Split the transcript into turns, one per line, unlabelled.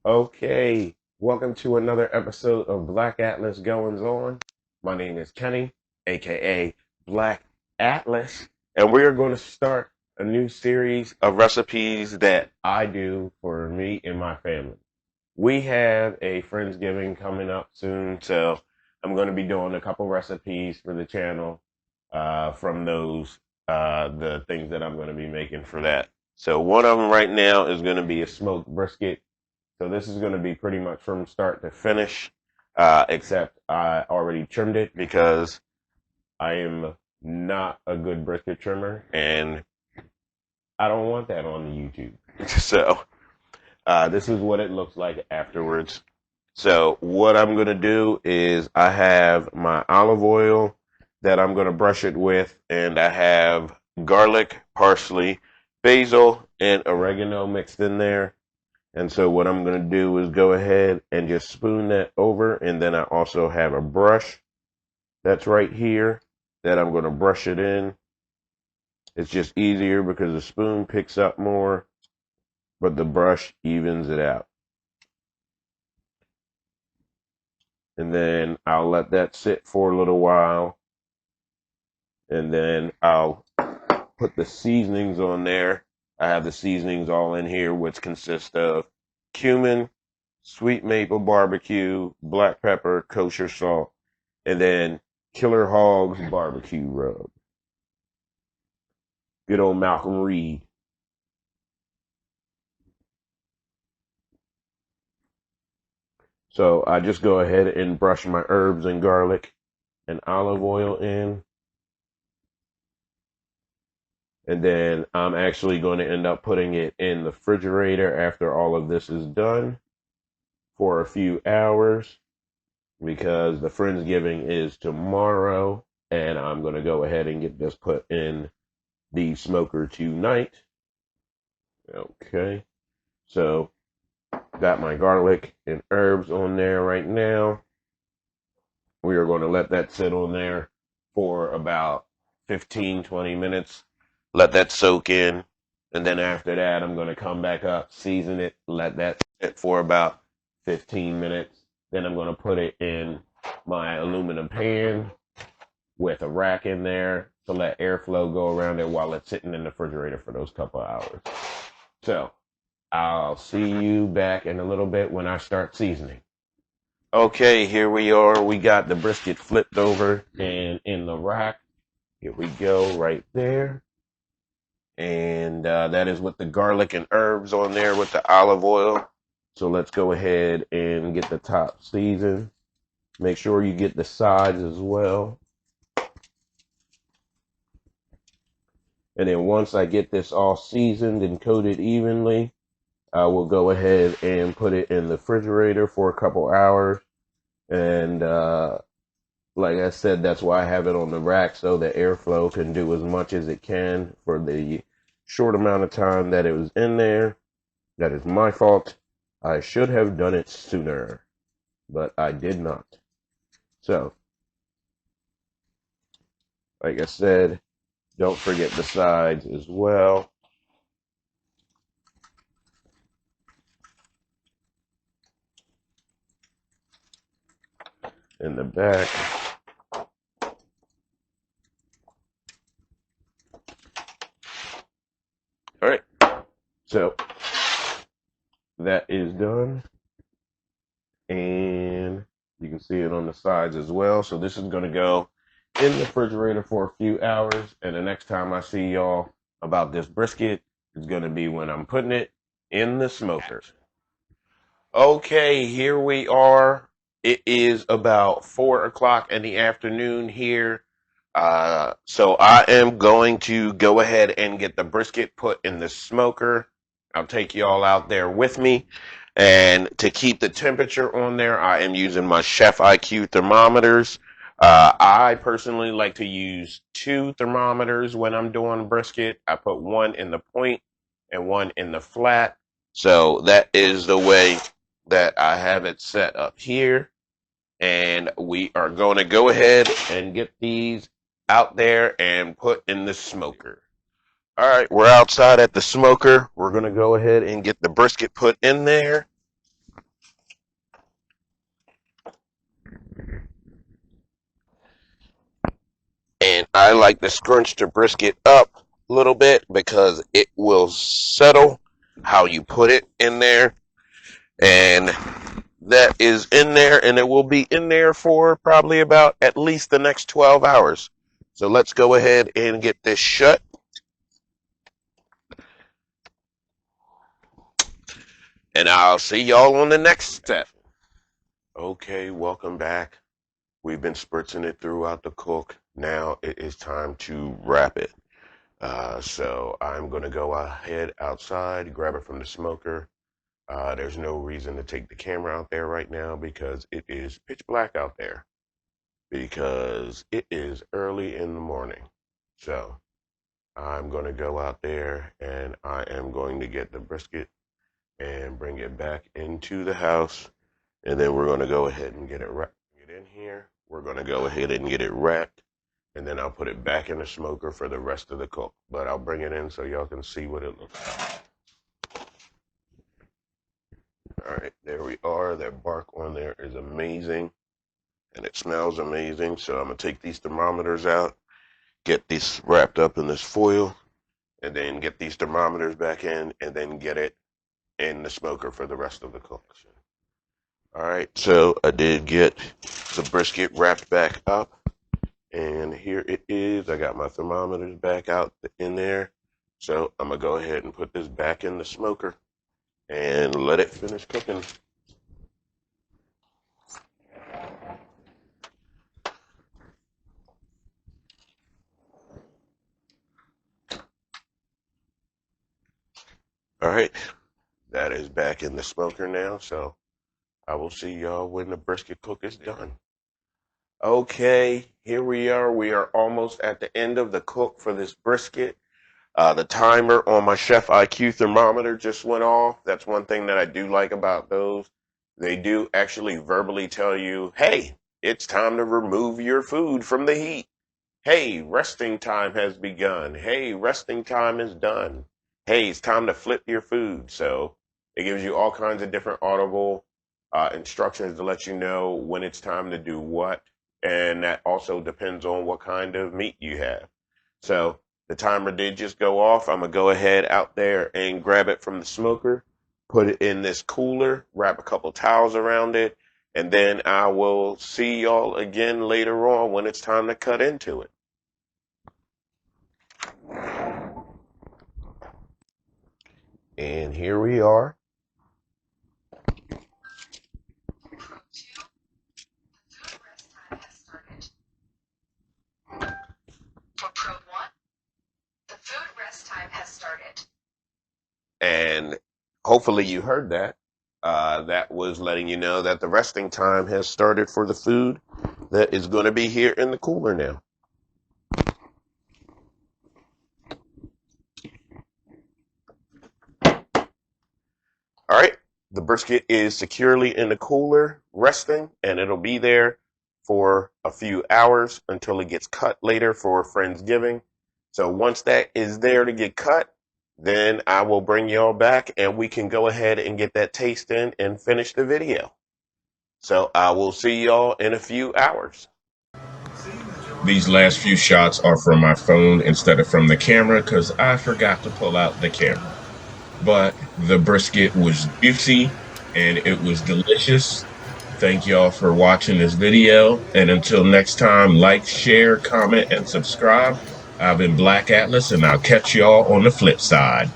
Okay, welcome to another episode of Black Atlas Goings On. My name is Kenny, aka Black Atlas, and we are going to start a new series of recipes that I do for me and my family. We have a Friendsgiving coming up soon, so I'm going to be doing a couple recipes for the channel from those the things that I'm going to be making for that. So one of them right now is going to be a smoked brisket, so this is going to be pretty much from start to finish, except I already trimmed it because I am not a good brisket trimmer, and I don't want that on the YouTube. So this is what it looks like afterwards. So what I'm going to do is I have my olive oil that I'm going to brush it with, and I have garlic, parsley, basil, and oregano mixed in there. And so what I'm going to do is go ahead and just spoon that over. And then I also have a brush that's right here that I'm going to brush it in. It's just easier because the spoon picks up more, but the brush evens it out. And then I'll let that sit for a little while. And then I'll put the seasonings on there. I have the seasonings all in here, which consist of cumin, sweet maple barbecue, black pepper, kosher salt, and then Killer Hogs barbecue rub. Good old Malcolm Reed. So I just go ahead and brush my herbs and garlic and olive oil in. And then I'm actually going to end up putting it in the refrigerator after all of this is done for a few hours because the Friendsgiving is tomorrow. And I'm going to go ahead and get this put in the smoker tonight. Okay. So got my garlic and herbs on there right now. We are going to let that sit on there for about 15-20 minutes. Let that soak in. And then after that, I'm going to come back up, season it, let that sit for about 15 minutes. Then I'm going to put it in my aluminum pan with a rack in there to let airflow go around it while it's sitting in the refrigerator for those couple of hours. So I'll see you back in a little bit when I start seasoning. Okay, here we are. We got the brisket flipped over and in the rack. Here we go, right there. And that is with the garlic and herbs on there with the olive oil. So let's go ahead and get the top seasoned. Make sure you get the sides as well. And then once I get this all seasoned and coated evenly, I will go ahead and put it in the refrigerator for a couple hours. And like I said, that's why I have it on the rack so the airflow can do as much as it can for the short amount of time that it was in there. That is my fault. I should have done it sooner, but I did not. So, like I said, don't forget the sides as well. In the back. All right. So, that is done. And you can see it on the sides as well. So this is going to go in the refrigerator for a few hours. And the next time I see y'all about this brisket is going to be when I'm putting it in the smoker. Okay, here we are. It is about 4 o'clock in the afternoon here. So I am going to go ahead and get the brisket put in the smoker. I'll take y'all out there with me. And to keep the temperature on there, I am using my Chef IQ thermometers. I personally like to use two thermometers when I'm doing brisket. I put one in the point and one in the flat. So that is the way that I have it set up here. And we are going to go ahead and get these out there and put in the smoker. All right, we're outside at the smoker. We're going to go ahead and get the brisket put in there. I like to scrunch the brisket up a little bit because it will settle how you put it in there. And that is in there, and it will be in there for probably about at least the next 12 hours. So let's go ahead and get this shut. And I'll see y'all on the next step. Okay, welcome back. We've been spritzing it throughout the cook. Now it is time to wrap it. So I'm going to go ahead outside, grab it from the smoker. There's no reason to take the camera out there right now because it is pitch black out there because it is early in the morning. So I'm going to go out there and I am going to get the brisket and bring it back into the house. And then we're going to go ahead and get it wrapped. Get in here. We're going to go ahead and get it wrapped. And then I'll put it back in the smoker for the rest of the cook. But I'll bring it in so y'all can see what it looks like. All right, there we are. That bark on there is amazing. And it smells amazing. So I'm going to take these thermometers out, get these wrapped up in this foil, and then get these thermometers back in, and then get it in the smoker for the rest of the cook. All right, so I did get the brisket wrapped back up, and here it is. I got my thermometers back out in there. So I'm going to go ahead and put this back in the smoker and let it finish cooking. All right, that is back in the smoker now, so I will see y'all when the brisket cook is done. Okay, here we are. We are almost at the end of the cook for this brisket. The timer on my Chef IQ thermometer just went off. That's one thing that I do like about those. They do actually verbally tell you, hey, it's time to remove your food from the heat. Hey, resting time has begun. Hey, resting time is done. Hey, it's time to flip your food. So it gives you all kinds of different audible instructions to let you know when it's time to do what. And that also depends on what kind of meat you have. So the timer did just go off. I'm going to go ahead out there and grab it from the smoker, put it in this cooler, wrap a couple towels around it, and then I will see y'all again later on when it's time to cut into it. And here we are. And hopefully you heard that. That was letting you know that the resting time has started for the food that is going to be here in the cooler now. All right, the brisket is securely in the cooler, resting, and it'll be there for a few hours until it gets cut later for Friendsgiving. So once that is there to get cut, then I will bring y'all back and we can go ahead and get that taste in and finish the video. So I will see y'all in a few hours. These last few shots are from my phone instead of from the camera because I forgot to pull out the camera. But the brisket was juicy and it was delicious. Thank y'all for watching this video. And until next time, like, share, comment, and subscribe. I've been Black Atlas, and I'll catch y'all on the flip side.